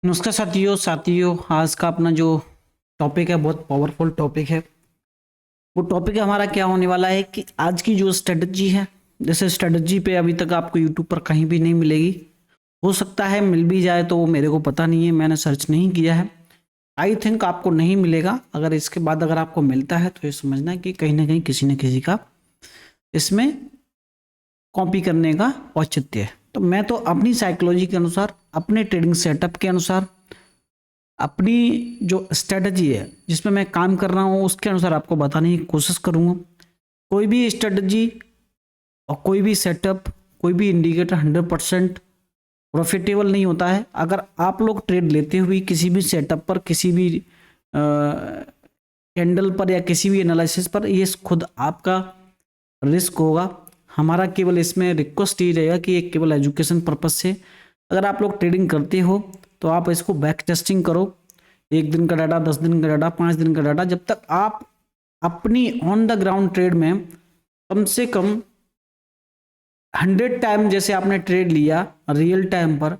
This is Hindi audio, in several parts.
नमस्कार साथियों आज का अपना जो टॉपिक है बहुत पावरफुल टॉपिक है। वो टॉपिक हमारा क्या होने वाला है कि आज की जो स्ट्रेटजी है, जैसे स्ट्रेटजी पे अभी तक आपको यूट्यूब पर कहीं भी नहीं मिलेगी। हो सकता है मिल भी जाए तो वो मेरे को पता नहीं है, मैंने सर्च नहीं किया है। आई थिंक आपको नहीं मिलेगा। अगर इसके बाद अगर आपको मिलता है तो ये समझना कि कहीं ना कहीं किसी न किसी का इसमें कॉपी करने का औचित्य है। तो मैं तो अपनी साइकोलॉजी के अनुसार, अपने ट्रेडिंग सेटअप के अनुसार, अपनी जो स्ट्रेटजी है जिसमें मैं काम कर रहा हूँ उसके अनुसार आपको बताने की कोशिश करूँगा। कोई भी स्ट्रेटजी और कोई भी सेटअप, कोई भी इंडिकेटर 100% प्रॉफिटेबल नहीं होता है। अगर आप लोग ट्रेड लेते हुए किसी भी सेटअप पर, किसी भी कैंडल पर या किसी भी एनालिसिस पर, ये खुद आपका रिस्क होगा। हमारा केवल इसमें रिक्वेस्ट ये रहेगा कि एक केवल एजुकेशन पर्पज से अगर आप लोग ट्रेडिंग करते हो तो आप इसको बैक टेस्टिंग करो। 1 दिन का डाटा, 10 दिन का डाटा, 5 दिन का डाटा, जब तक आप अपनी ऑन द ग्राउंड ट्रेड में कम से कम 100 टाइम जैसे आपने ट्रेड लिया रियल टाइम पर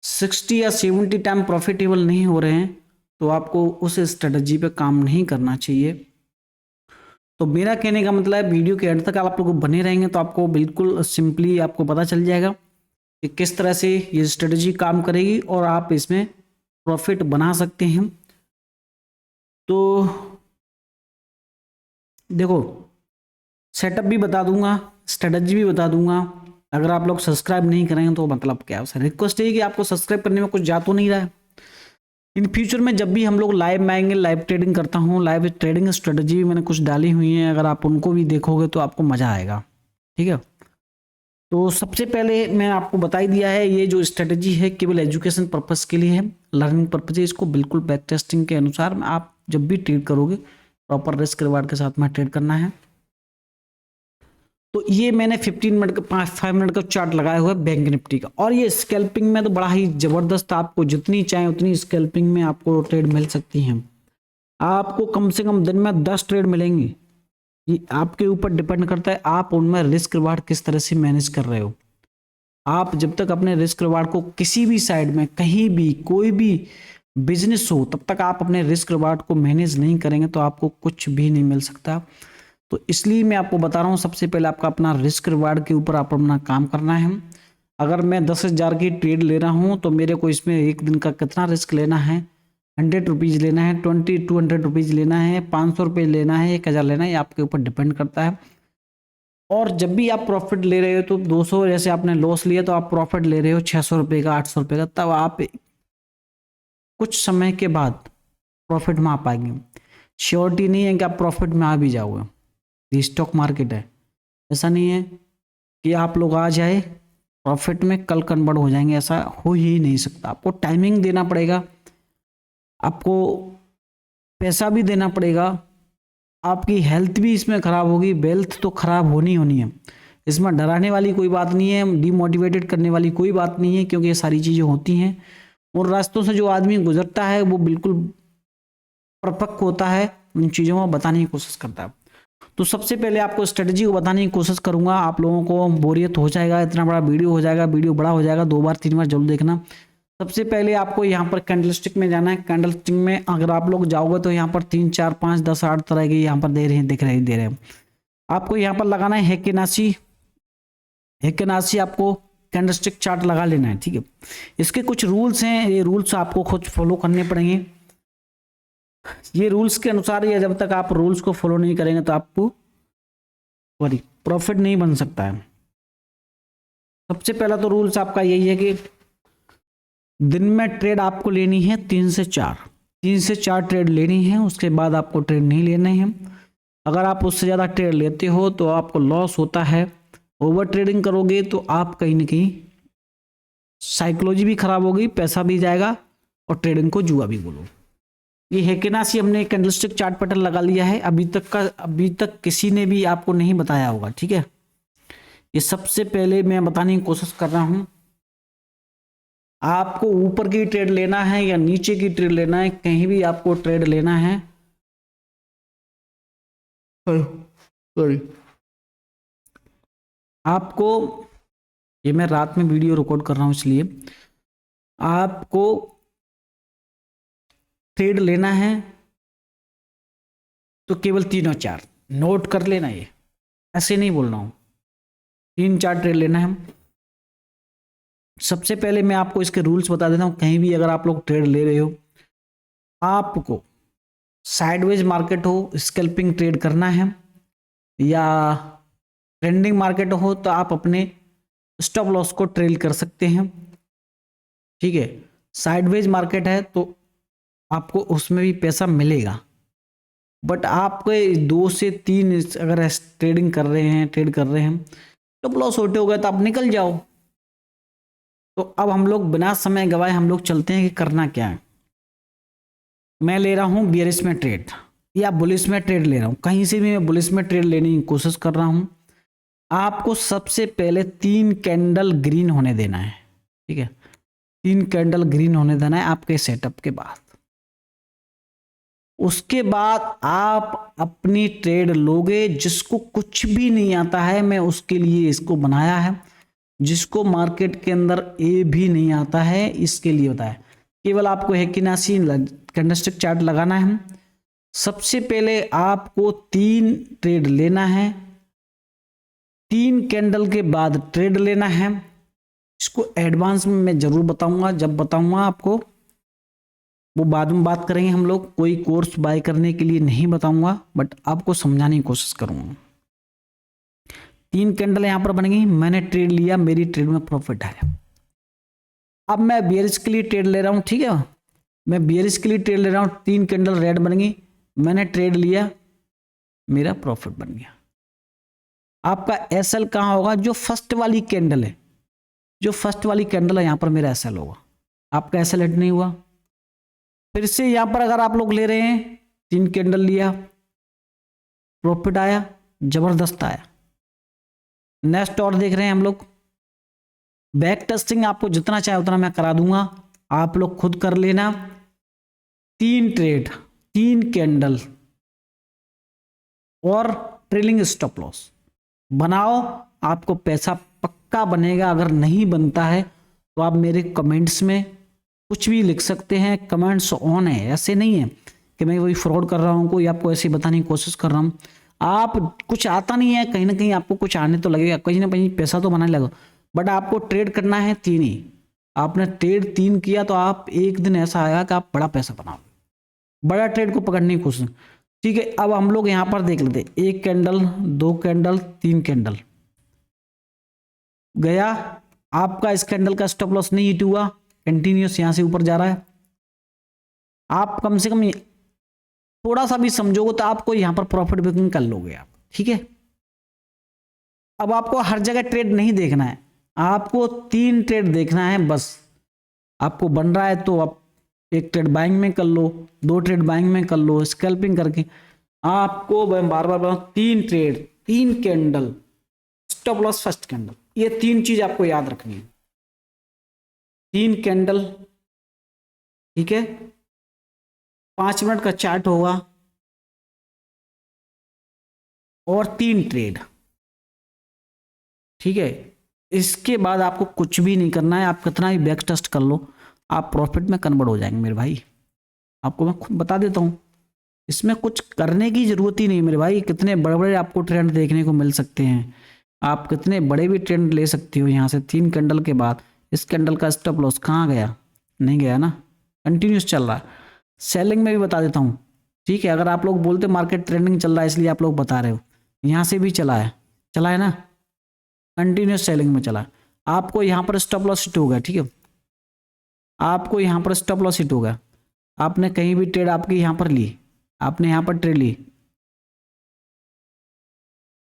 60 या 70 टाइम प्रॉफिटेबल नहीं हो रहे हैं तो आपको उस स्ट्रेटजी पे काम नहीं करना चाहिए। तो मेरा कहने का मतलब है वीडियो के एंड तक आप लोग बने रहेंगे तो आपको बिल्कुल सिंपली आपको पता चल जाएगा कि किस तरह से ये स्ट्रेटजी काम करेगी और आप इसमें प्रॉफिट बना सकते हैं। तो देखो, सेटअप भी बता दूंगा, स्ट्रेटजी भी बता दूंगा। अगर आप लोग सब्सक्राइब नहीं करेंगे तो मतलब क्या है, रिक्वेस्ट है कि आपको सब्सक्राइब करने में कुछ जा तो नहीं रहा है। इन फ्यूचर में जब भी हम लोग लाइव में आएंगे, लाइव ट्रेडिंग करता हूँ, लाइव ट्रेडिंग स्ट्रेटजी भी मैंने कुछ डाली हुई है, अगर आप उनको भी देखोगे तो आपको मजा आएगा। ठीक है, तो सबसे पहले मैं आपको बता ही दिया है, ये जो स्ट्रेटजी है केवल एजुकेशन पर्पस के लिए है, लर्निंग पर्पज है। इसको बिल्कुल बैक टेस्टिंग के अनुसार आप जब भी ट्रेड करोगे प्रॉपर रिस्क रिवार्ड के साथ में ट्रेड करना है। तो ये मैंने 15 मिनट का 5 मिनट का चार्ट लगाया हुआ है बैंक निफ्टी का, और ये स्कैल्पिंग में तो बड़ा ही जबरदस्त, आपको जितनी चाहे उतनी स्कैल्पिंग में आपको ट्रेड मिल सकती है। आपको कम से कम दिन में 10 ट्रेड मिलेंगी। ये आपके ऊपर डिपेंड करता है आप उनमें रिस्क रिवार्ड किस तरह से मैनेज कर रहे हो। आप जब तक अपने रिस्क रिवार्ड को किसी भी साइड में, कहीं भी, कोई भी बिजनेस हो, तब तक आप अपने रिस्क रिवार्ड को मैनेज नहीं करेंगे तो आपको कुछ भी नहीं मिल सकता। तो इसलिए मैं आपको बता रहा हूँ, सबसे पहले आपका अपना रिस्क रिवार्ड के ऊपर आप अपना काम करना है। अगर मैं 10,000 की ट्रेड ले रहा हूँ तो मेरे को इसमें एक दिन का कितना रिस्क लेना है, 100 रुपीज़ लेना है, 200 लेना है, 500 रुपये लेना है, 1,000 लेना है, ये आपके ऊपर डिपेंड करता है। और जब भी आप प्रॉफिट ले रहे हो तो 200 जैसे आपने लॉस लिया तो आप प्रॉफिट ले रहे हो 600 रुपये का, 800 रुपये का, तब आप कुछ समय के बाद प्रॉफिट में आ पाएंगे। श्योरिटी नहीं है कि आप प्रॉफिट में आ भी जाओगे, ये स्टॉक मार्केट है। ऐसा नहीं है कि आप लोग आ जाए प्रॉफिट में कल कन्वर्ट हो जाएंगे, ऐसा हो ही नहीं सकता। आपको टाइमिंग देना पड़ेगा, आपको पैसा भी देना पड़ेगा, आपकी हेल्थ भी इसमें खराब होगी, वेल्थ तो खराब होनी होनी है। इसमें डराने वाली कोई बात नहीं है, डिमोटिवेटेड करने वाली कोई बात नहीं है, क्योंकि ये सारी चीज़ें होती हैं और रास्तों से जो आदमी गुजरता है वो बिल्कुल परिपक्व होता है, उन चीज़ों को बताने की कोशिश करता है। तो सबसे पहले आपको स्ट्रेटजी को बताने की कोशिश करूंगा। आप लोगों को बोरियत हो जाएगा, इतना बड़ा वीडियो हो जाएगा, वीडियो बड़ा हो जाएगा, 2 बार 3 बार जरूर देखना। सबसे पहले आपको यहाँ पर कैंडलस्टिक में जाना है। कैंडलस्टिक में अगर आप लोग जाओगे तो यहाँ पर 3 4 5 10 8 तरह के यहाँ पर दे रहे हैं, दे रहे हैं। आपको यहाँ पर लगाना है हेकेनाशी। हेकेनाशी आपको कैंडलस्टिक चार्ट लगा लेना है। ठीक है, इसके कुछ रूल्स हैं, ये रूल्स आपको खुद फॉलो करने पड़ेंगे। ये रूल्स के अनुसार, या जब तक आप रूल्स को फॉलो नहीं करेंगे तो आपको सॉरी प्रॉफिट नहीं बन सकता है। सबसे पहला तो रूल्स आपका यही है कि दिन में ट्रेड आपको लेनी है 3 से 4 ट्रेड लेनी है, उसके बाद आपको ट्रेड नहीं लेने हैं। अगर आप उससे ज़्यादा ट्रेड लेते हो तो आपको लॉस होता है। ओवर ट्रेडिंग करोगे तो आप कहीं ना कहीं साइकोलॉजी भी खराब होगी, पैसा भी जाएगा और ट्रेडिंग को जुआ भी बोलो। ये हेकेनाशी हमने कैंडलस्टिक चार्ट पैटर्न लगा लिया है। अभी तक किसी ने भी आपको नहीं बताया होगा। ठीक है, ये सबसे पहले मैं बताने की कोशिश कर रहा हूं। आपको ऊपर की ट्रेड लेना है या नीचे की ट्रेड लेना है, कहीं भी आपको ट्रेड लेना है, सॉरी, आपको, ये मैं रात में वीडियो रिकॉर्ड कर रहा हूं इसलिए आपको ट्रेड लेना है तो केवल 3 और 4 नोट कर लेना, ये ऐसे नहीं बोल रहा हूं, 3-4 ट्रेड लेना है। सबसे पहले मैं आपको इसके रूल्स बता देता हूं। कहीं भी अगर आप लोग ट्रेड ले रहे हो, आपको साइडवेज मार्केट हो स्कैल्पिंग ट्रेड करना है, या ट्रेंडिंग मार्केट हो तो आप अपने स्टॉप लॉस को ट्रेल कर सकते हैं। ठीक है, साइडवेज मार्केट है तो आपको उसमें भी पैसा मिलेगा, बट आपके 2 से 3 अगर ट्रेड कर रहे हैं स्टॉप लॉस होते हो गए तो आप निकल जाओ। तो अब हम लोग बिना समय गवाए हम लोग चलते हैं कि करना क्या है। मैं ले रहा हूं बियरिश में ट्रेड या बुलिश में ट्रेड ले रहा हूं, कहीं से भी मैं बुलिश में ट्रेड लेने की कोशिश कर रहा हूं। आपको सबसे पहले 3 कैंडल ग्रीन होने देना है। ठीक है, 3 कैंडल ग्रीन होने देना है आपके सेटअप के बाद। उसके बाद आप अपनी ट्रेड लोगे। जिसको कुछ भी नहीं आता है, मैं उसके लिए इसको बनाया है। जिसको मार्केट के अंदर ए भी नहीं आता है, इसके लिए होता है। केवल आपको हेकिनासी कैंडलस्टिक चार्ट लगाना है। सबसे पहले आपको 3 ट्रेड लेना है, 3 कैंडल के बाद ट्रेड लेना है। इसको एडवांस में मैं जरूर बताऊंगा, जब बताऊंगा आपको वो बाद में बात करेंगे हम लोग। कोई कोर्स बाय करने के लिए नहीं बताऊंगा, बट आपको समझाने की कोशिश करूंगा। 3 कैंडल यहां पर बन गई, मैंने ट्रेड लिया, मेरी ट्रेड में प्रॉफिट आया। अब मैं बियरिश के लिए ट्रेड ले रहा हूं। ठीक है, मैं बियरिश के लिए ट्रेड ले रहा हूं, 3 कैंडल रेड बन गई, मैंने ट्रेड लिया, मेरा प्रॉफिट बन गया। आपका एसएल कहां होगा? जो फर्स्ट वाली कैंडल है, जो फर्स्ट वाली कैंडल है यहां पर मेरा एसएल होगा। आपका एसएल हिट नहीं हुआ। फिर से यहां पर अगर आप लोग ले रहे हैं, 3 कैंडल लिया, प्रॉफिट आया, जबरदस्त आया। नेक्स्ट और देख रहे हैं हम लोग। बैक टेस्टिंग आपको जितना चाहे उतना मैं करा दूंगा, आप लोग खुद कर लेना। 3 ट्रेड, 3 कैंडल और ट्रेलिंग स्टॉप लॉस बनाओ, आपको पैसा पक्का बनेगा। अगर नहीं बनता है तो आप मेरे कमेंट्स में कुछ भी लिख सकते हैं, कमेंट्स ऑन है। ऐसे नहीं है कि मैं वही फ्रॉड कर रहा हूँ, कोई आपको ऐसे बताने की कोशिश कर रहा हूँ। आप कुछ आता नहीं है, कहीं ना कहीं आपको कुछ आने तो लगेगा, कहीं ना कहीं पैसा तो बनाने लगो, बट आपको ट्रेड करना है 3 ही। आपने ट्रेड 3 किया तो आप एक दिन ऐसा आएगा कि आप बड़ा पैसा बनाओ, बड़ा ट्रेड को पकड़ने की कोशिश। ठीक है, अब हम लोग यहां पर देख लेते, 1 कैंडल, 2 कैंडल, 3 कैंडल गया। आपका इस कैंडल का स्टॉप लॉस नहीं हिट हुआ, कंटिन्यूस यहां से ऊपर जा रहा है। आप कम से कम थोड़ा सा भी समझोगे तो आपको यहां पर प्रॉफिट बुकिंग कर लोगे आप। ठीक है, अब आपको हर जगह ट्रेड नहीं देखना है, आपको 3 ट्रेड देखना है बस। आपको बन रहा है तो आप 1 ट्रेड बाइंग में कर लो, 2 ट्रेड बाइंग में कर लो, स्कैल्पिंग करके। आपको मैं बार बार 3 trade, 3 candle, stop loss first candle, ये 3 चीज आपको याद रखनी है। 3 कैंडल, ठीक है, 5 मिनट का चार्ट होगा और 3 ट्रेड। ठीक है, इसके बाद आपको कुछ भी नहीं करना है। आप कितना भी बैक टेस्ट कर लो, आप प्रॉफिट में कन्वर्ट हो जाएंगे मेरे भाई। आपको मैं खुद बता देता हूं, इसमें कुछ करने की जरूरत ही नहीं मेरे भाई। कितने बड़े बड़े आपको ट्रेंड देखने को मिल सकते हैं, आप कितने बड़े भी ट्रेंड ले सकते हो यहाँ से। 3 कैंडल के बाद इस कैंडल का स्टॉप लॉस कहाँ गया? नहीं गया ना, कंटिन्यूस चल रहा है। सेलिंग में भी बता देता हूँ। ठीक है, अगर आप लोग बोलते मार्केट ट्रेंडिंग चल रहा है इसलिए आप लोग बता रहे हो, यहाँ से भी चला है ना, कंटिन्यूस सेलिंग में चला है। आपको यहाँ पर स्टॉप लॉस हिट होगा। ठीक है, आपको यहाँ पर स्टॉप लॉस हिट होगा। आपने कहीं भी ट्रेड आपकी यहाँ पर ली, आपने यहाँ पर ट्रेड ली,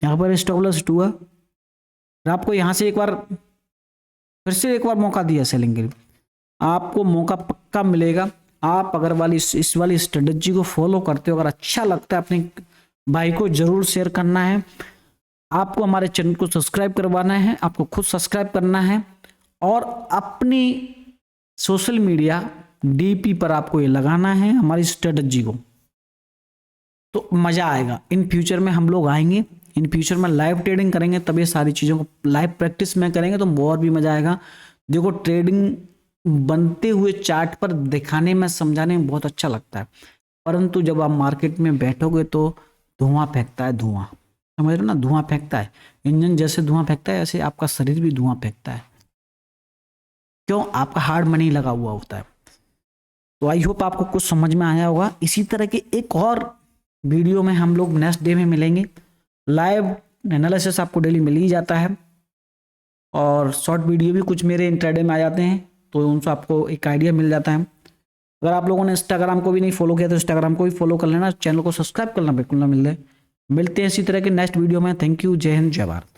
यहाँ पर स्टॉप लॉस हिट हुआ, और आपको यहाँ से एक बार फिर से एक बार मौका दिया सेलिंग के लिए, आपको मौका पक्का मिलेगा। आप अगर इस वाली स्ट्रेटजी को फॉलो करते हो, अगर अच्छा लगता है अपने भाई को जरूर शेयर करना है। आपको हमारे चैनल को सब्सक्राइब करवाना है, आपको खुद सब्सक्राइब करना है, और अपनी सोशल मीडिया डीपी पर आपको ये लगाना है हमारी स्ट्रेटजी को, तो मजा आएगा। इन फ्यूचर में हम लोग आएंगे, इन फ्यूचर में लाइव ट्रेडिंग करेंगे, तब ये सारी चीज़ों को लाइव प्रैक्टिस में करेंगे तो और भी मजा आएगा। देखो ट्रेडिंग बनते हुए चार्ट पर दिखाने में, समझाने में बहुत अच्छा लगता है, परंतु जब आप मार्केट में बैठोगे तो धुआं फेंकता है, धुआं, समझ रहे हो ना, धुआं फेंकता है। इंजन जैसे धुआं फेंकता है ऐसे आपका शरीर भी धुआं फेंकता है। क्यों? आपका हार्ड मनी लगा हुआ होता है। तो आई होप आपको कुछ समझ में आया होगा। इसी तरह के एक और वीडियो में हम लोग नेक्स्ट डे में मिलेंगे। लाइव एनालिसिस आपको डेली मिल ही जाता है, और शॉर्ट वीडियो भी कुछ मेरे इंट्राडे में आ जाते हैं, तो उनसे आपको एक आइडिया मिल जाता है। अगर आप लोगों ने इंस्टाग्राम को भी नहीं फॉलो किया तो इंस्टाग्राम को भी फॉलो कर लेना, चैनल को सब्सक्राइब करना बिल्कुल ना मिलते हैं इसी तरह के नेक्स्ट वीडियो में। थैंक यू, जय हिंद, जय भारत।